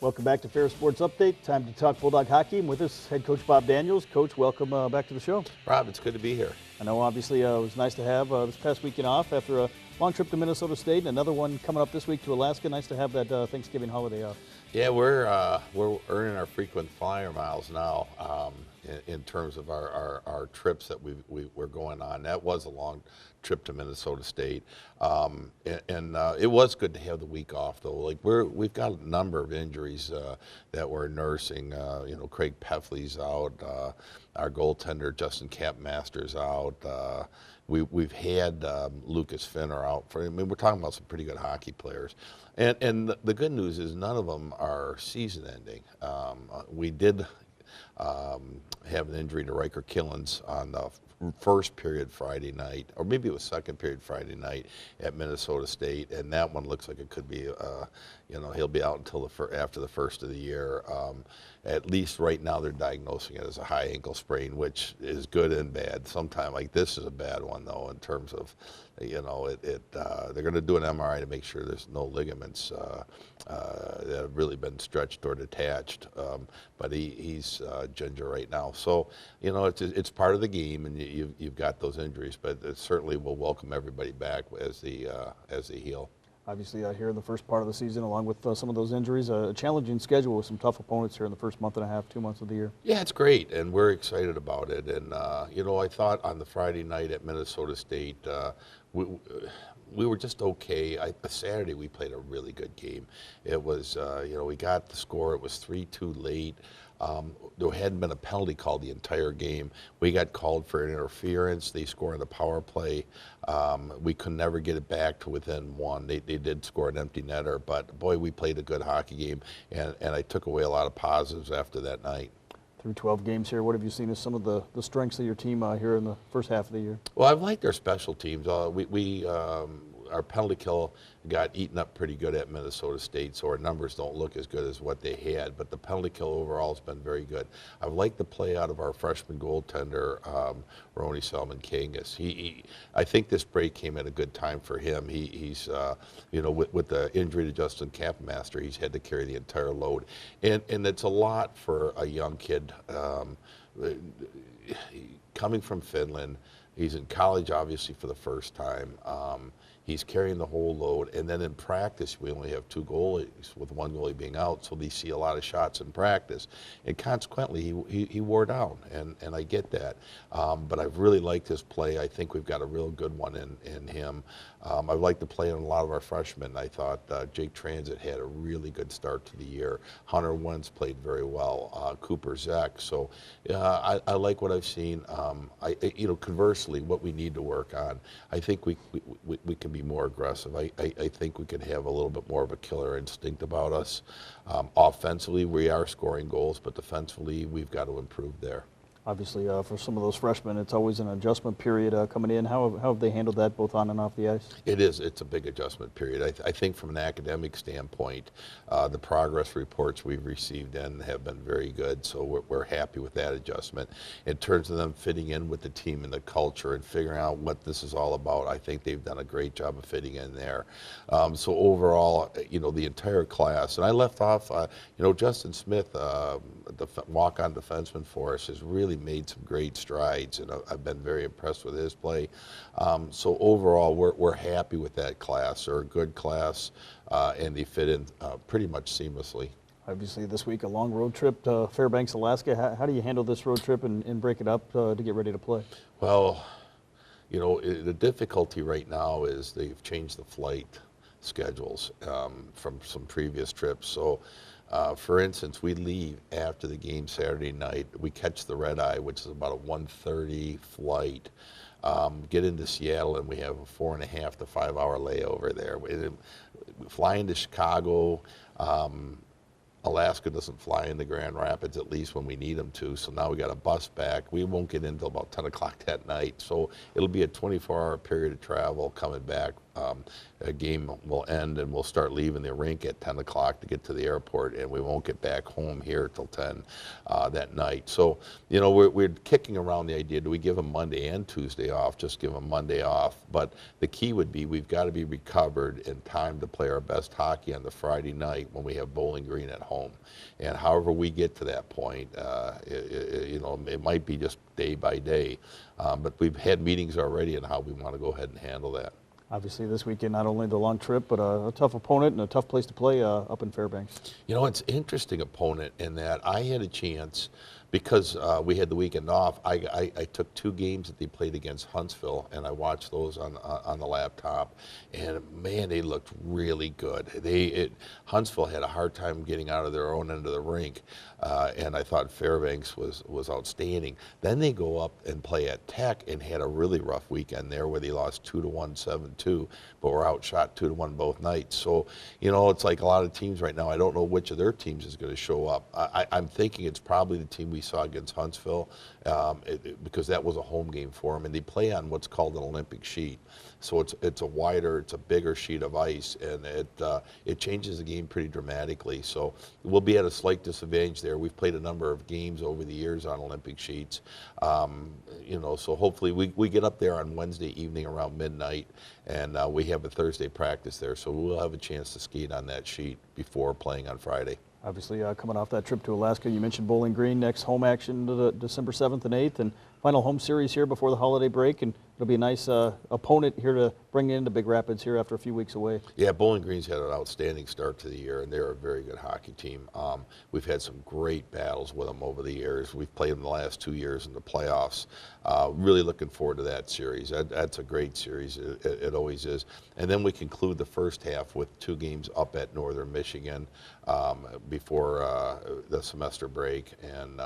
Welcome back to Ferris Sports Update. Time to talk Bulldog Hockey. And with us, head coach Bob Daniels. Coach, welcome back to the show. Rob, it's good to be here. I know, obviously, it was nice to have this past weekend off after a long trip to Minnesota State and another one coming up this week to Alaska. Nice to have that Thanksgiving holiday off. Yeah, we're earning our frequent flyer miles now in terms of our trips that we're going on. That was a long trip to Minnesota State, and it was good to have the week off though. Like we've got a number of injuries that we're nursing. Craig Peffley's out. Our goaltender Justin Capmaster's out. We've had Lucas Finner out. We're talking about some pretty good hockey players. And the good news is none of them are season-ending. We did have an injury to Riker Killens on the first period Friday night, or maybe it was second period Friday night at Minnesota State, and that one looks like it could be, he'll be out until after the first of the year. At least right now they're diagnosing it as a high ankle sprain, which is good and bad. Sometimes like this is a bad one though, in terms of, they're going to do an MRI to make sure there's no ligaments that have really been stretched or detached. But he's ginger right now, so it's part of the game, and you've got those injuries. But it certainly will welcome everybody back as they heal. Obviously, here in the first part of the season, along with some of those injuries, a challenging schedule with some tough opponents here in the first month and a half, 2 months of the year. Yeah, it's great, and we're excited about it. And, I thought on the Friday night at Minnesota State, we were just okay. Saturday, we played a really good game. It was, we got the score. It was 3-2 late. There hadn't been a penalty called the entire game. We got called for an interference. They scored on the power play. We could never get it back to within one. They did score an empty netter, but boy, we played a good hockey game, and I took away a lot of positives after that night. Through 12 games here, what have you seen as some of the strengths of your team here in the first half of the year? Well, I've liked our special teams. Our penalty kill got eaten up pretty good at Minnesota State, so our numbers don't look as good as what they had, but the penalty kill overall has been very good. I've liked the play out of our freshman goaltender, Ronnie Salmon-Kangas. I think this break came at a good time for him. He's with the injury to Justin Capmaster, he's had to carry the entire load. And it's a lot for a young kid coming from Finland. He's in college, obviously, for the first time. He's carrying the whole load, and then in practice, we only have two goalies, with one goalie being out, so they see a lot of shots in practice. And consequently, he wore down, and I get that. But I've really liked his play. I think we've got a real good one in him. I've liked the play in a lot of our freshmen. I thought Jake Transit had a really good start to the year. Hunter Wentz played very well. Cooper Zek. So I like what I've seen. Conversely, what we need to work on, I think we can be more aggressive. I think we could have a little bit more of a killer instinct about us. Offensively, we are scoring goals, but defensively, we've got to improve there. Obviously, for some of those freshmen, it's always an adjustment period coming in. How have they handled that both on and off the ice? It is. It's a big adjustment period. I think from an academic standpoint, the progress reports we've received have been very good, so we're happy with that adjustment. In terms of them fitting in with the team and the culture and figuring out what this is all about, I think they've done a great job of fitting in there. So overall, the entire class, and I left off, Justin Smith, the walk-on defenseman for us, has really made some great strides, and I've been very impressed with his play. So overall, we're happy with that class. They're a good class, and they fit in pretty much seamlessly. Obviously, this week, a long road trip to Fairbanks, Alaska. How do you handle this road trip and break it up to get ready to play? Well, the difficulty right now is they've changed the flight schedules from some previous trips. So, for instance, we leave after the game Saturday night. We catch the red eye, which is about a 1:30 flight. Get into Seattle, and we have a 4.5 to 5 hour layover there. We fly into Chicago. Alaska doesn't fly into Grand Rapids, at least when we need them to, so now we got a bus back. We won't get in until about 10 o'clock that night, so it'll be a 24-hour period of travel coming back A game will end and we'll start leaving the rink at 10 o'clock to get to the airport, and we won't get back home here till 10 that night. So, you know, we're kicking around the idea, do we give them Monday and Tuesday off? Just give them Monday off. But the key would be we've got to be recovered in time to play our best hockey on the Friday night when we have Bowling Green at home. And however we get to that point, you know, it might be just day by day. But we've had meetings already on how we want to go ahead and handle that. Obviously, this weekend, not only the long trip, but a tough opponent and a tough place to play up in Fairbanks. You know, it's an interesting opponent in that I had a chance, because we had the weekend off, I took 2 games that they played against Huntsville, and I watched those on the laptop, and man, they looked really good. Huntsville had a hard time getting out of their own end of the rink, and I thought Fairbanks was outstanding. Then they go up and play at Tech and had a really rough weekend there where they lost 2-1, 7-2, but were outshot 2-1 both nights. So, you know, it's like a lot of teams right now, I don't know which of their teams is going to show up. I'm thinking it's probably the team we saw against Huntsville, because that was a home game for them, and they play on what's called an Olympic sheet. So it's a wider, it's a bigger sheet of ice, and it changes the game pretty dramatically. So we'll be at a slight disadvantage there. We've played a number of games over the years on Olympic sheets, you know. So hopefully we get up there on Wednesday evening around midnight, and we have a Thursday practice there, so we'll have a chance to skate on that sheet before playing on Friday. Obviously, coming off that trip to Alaska, you mentioned Bowling Green, next home action to December 7th and 8th, and final home series here before the holiday break, and it'll be a nice opponent here to bring into Big Rapids here after a few weeks away. Yeah, Bowling Green's had an outstanding start to the year, and they're a very good hockey team. We've had some great battles with them over the years. We've played them the last 2 years in the playoffs. Really looking forward to that series. That's a great series. It always is. And then we conclude the first half with 2 games up at Northern Michigan before the semester break. And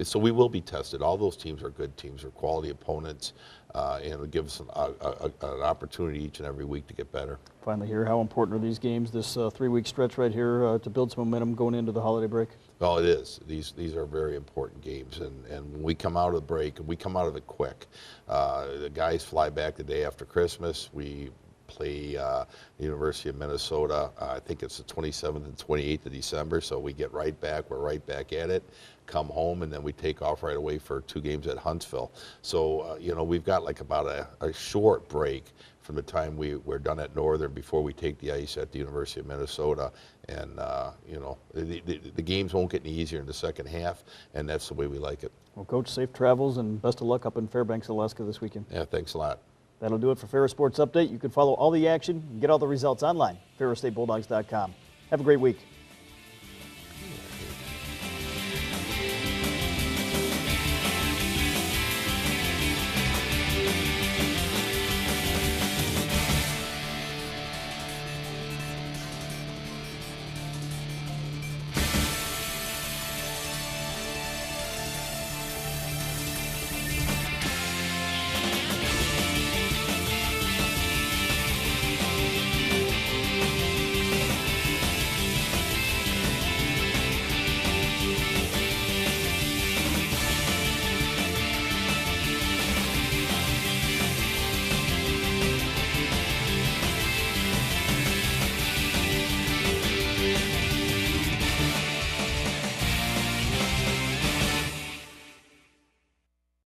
so we will be tested. All those teams are good teams, are quality opponents, and it'll give us an opportunity each and every week to get better. Finally hear how important are these games, this 3-week stretch right here to build some momentum going into the holiday break? Well, it is. These are very important games, and when we come out of the break, and we come out of it quick. The guys fly back the day after Christmas. We play the University of Minnesota. I think it's the 27th and 28th of December, so we get right back. We're right back at it. Come home, and then we take off right away for 2 games at Huntsville. So, you know, we've got like about a short break from the time we're done at Northern before we take the ice at the University of Minnesota. And, you know, the games won't get any easier in the second half, and that's the way we like it. Well, Coach, safe travels and best of luck up in Fairbanks, Alaska this weekend. Yeah, thanks a lot. That'll do it for Ferris Sports Update. You can follow all the action and get all the results online, ferrisstatebulldogs.com. Have a great week.